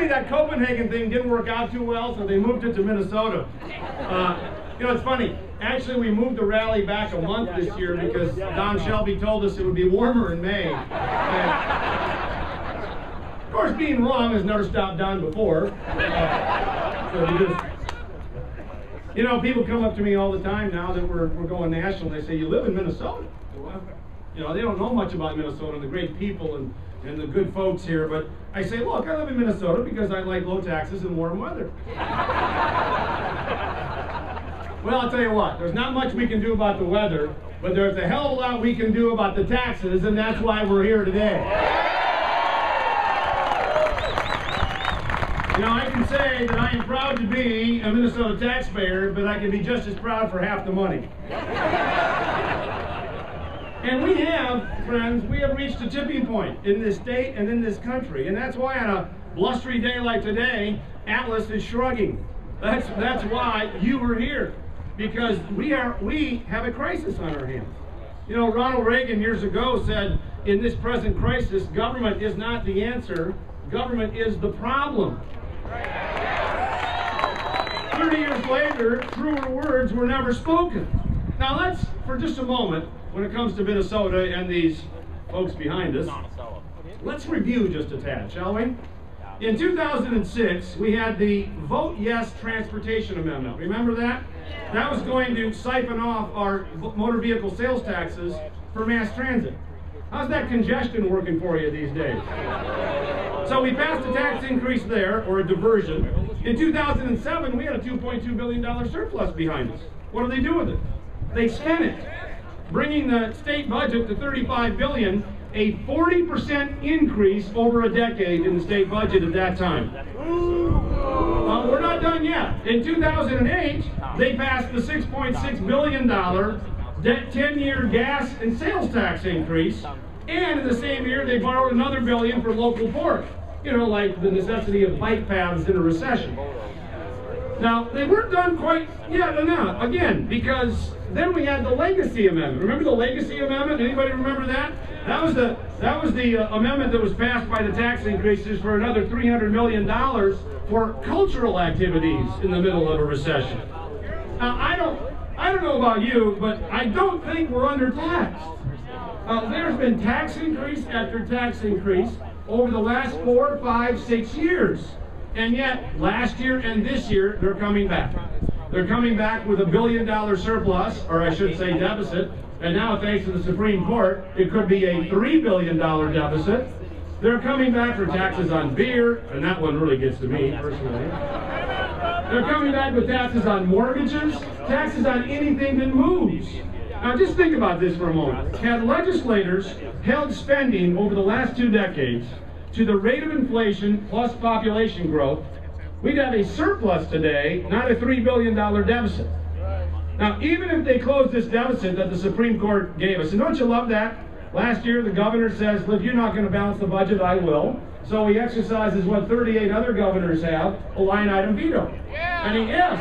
funny, that Copenhagen thing didn't work out too well, so they moved it to Minnesota. You know, it's funny. Actually, we moved the rally back a month this year because Don Shelby told us it would be warmer in May. And, of course, being wrong has never stopped Don before. So we just, you know, people come up to me all the time now that we're going national. They say, "You live in Minnesota?" Well, you know, they don't know much about Minnesota and the great people and the good folks here. But I say, look, I live in Minnesota because I like low taxes and warm weather. Well, I'll tell you what, there's not much we can do about the weather, but there's a hell of a lot we can do about the taxes, and that's why we're here today. You know, I can say that I am proud to be a Minnesota taxpayer, but I can be just as proud for half the money. And we have, friends, we have reached a tipping point in this state and in this country, and that's why on a blustery day like today, Atlas is shrugging. That's why you were here. Because we have a crisis on our hands. You know, Ronald Reagan years ago said, in this present crisis, government is not the answer, government is the problem. 30 years later, truer words were never spoken. Now let's, for just a moment, when it comes to Minnesota and these folks behind us, let's review just a tad, shall we? In 2006, we had the Vote Yes Transportation Amendment. Remember that? That was going to siphon off our motor vehicle sales taxes for mass transit. How's that congestion working for you these days? So we passed a tax increase there, or a diversion. In 2007, we had a $2.2 billion surplus behind us. What do they do with it? They spent it, bringing the state budget to $35 billion, a 40% increase over a decade in the state budget at that time. We're not done yet. In 2008, they passed the $6.6 billion 10-year gas and sales tax increase, and in the same year, they borrowed another $1 billion for local pork. You know, like the necessity of bike paths in a recession. Now, they weren't done quite yet, again, because then we had the Legacy Amendment. Remember the Legacy Amendment? Anybody remember that? That was the amendment that was passed by the tax increases for another $300 million for cultural activities in the middle of a recession. Now, I don't know about you, but I don't think we're undertaxed. There's been tax increase after tax increase over the last 4, 5, 6 years. And yet, last year and this year, they're coming back. They're coming back with a $1 billion surplus, or I should say deficit. And now, thanks to the Supreme Court, it could be a $3 billion deficit. They're coming back for taxes on beer, and that one really gets to me, personally. They're coming back with taxes on mortgages, taxes on anything that moves. Now, just think about this for a moment. Had legislators held spending over the last 2 decades to the rate of inflation plus population growth, we'd have a surplus today, not a $3 billion deficit. Now, even if they close this deficit that the Supreme Court gave us, and don't you love that? Last year, the governor says, look, you're not going to balance the budget, I will. So he exercises what 38 other governors have, a line item veto. And he is.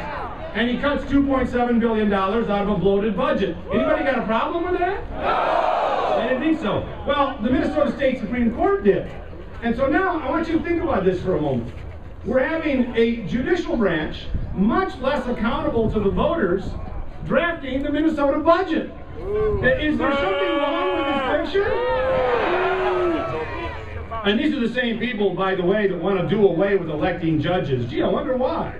And he cuts $2.7 billion out of a bloated budget. Anybody got a problem with that? No! They didn't think so. Well, the Minnesota State Supreme Court did. And so now, I want you to think about this for a moment. We're having a judicial branch, much less accountable to the voters, drafting the Minnesota budget. Is there something wrong with this picture? And these are the same people, by the way, that want to do away with electing judges. Gee, I wonder why.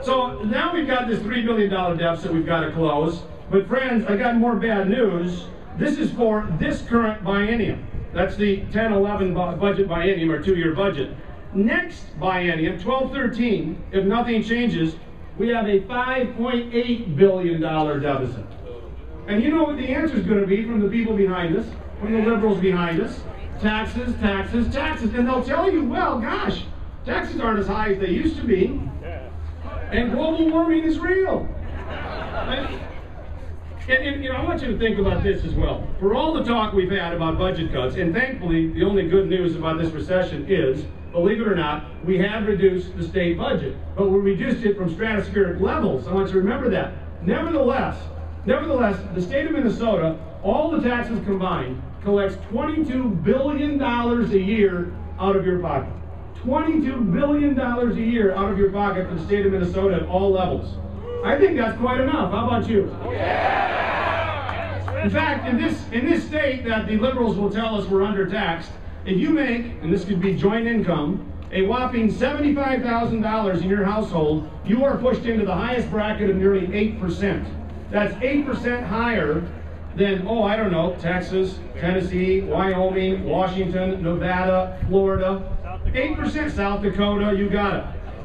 So now we've got this $3 billion deficit we've got to close. But friends, I got more bad news. This is for this current biennium. That's the 10-11 budget biennium, or 2-year budget. Next biennium, 12-13, if nothing changes, we have a $5.8 billion deficit. And you know what the answer is going to be from the people behind us, from the liberals behind us? Taxes, taxes, taxes. And they'll tell you, well, gosh, taxes aren't as high as they used to be. And global warming is real. And you know, I want you to think about this as well. For all the talk we've had about budget cuts, and thankfully the only good news about this recession is, believe it or not, we have reduced the state budget, but we reduced it from stratospheric levels. I want you to remember that. Nevertheless, the state of Minnesota, all the taxes combined, collects $22 billion a year out of your pocket. $22 billion a year out of your pocket for the state of Minnesota at all levels. I think that's quite enough. How about you? In fact, in this state that the liberals will tell us we're undertaxed, if you make, and this could be joint income, a whopping $75,000 in your household, you are pushed into the highest bracket of nearly 8%. That's 8% higher than, oh, I don't know, Texas, Tennessee, Wyoming, Washington, Nevada, Florida. 8% South Dakota, you got it.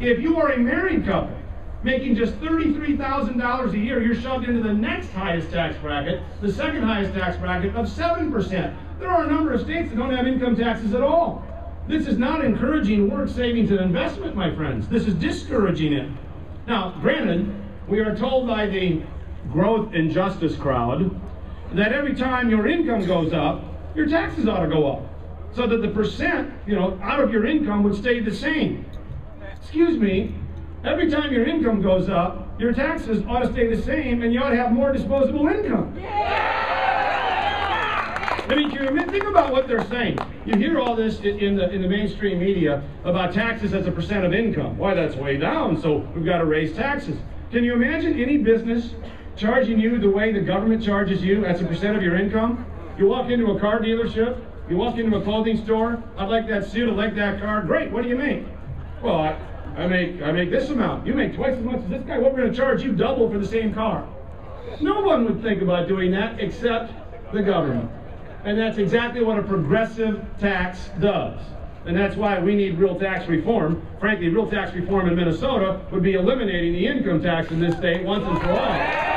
If you are a married couple making just $33,000 a year, you're shoved into the next highest tax bracket, the second highest tax bracket of 7%. There are a number of states that don't have income taxes at all. This is not encouraging work, savings, and investment, my friends. This is discouraging it. Now, granted, we are told by the growth and justice crowd that every time your income goes up, your taxes ought to go up, so that the percent, out of your income would stay the same. Excuse me, every time your income goes up, your taxes ought to stay the same, and you ought to have more disposable income. I mean, can you think about what they're saying? You hear all this in the mainstream media about taxes as a percent of income. Why, that's way down, so we've got to raise taxes. Can you imagine any business charging you the way the government charges you as a percent of your income? You walk into a car dealership, you walk into a clothing store, I'd like that suit, I'd like that car. Great, what do you make? Well, I make this amount. You make twice as much as this guy. Well, we're going to charge you double for the same car. No one would think about doing that except the government. And that's exactly what a progressive tax does. And that's why we need real tax reform. Frankly, real tax reform in Minnesota would be eliminating the income tax in this state once and for all.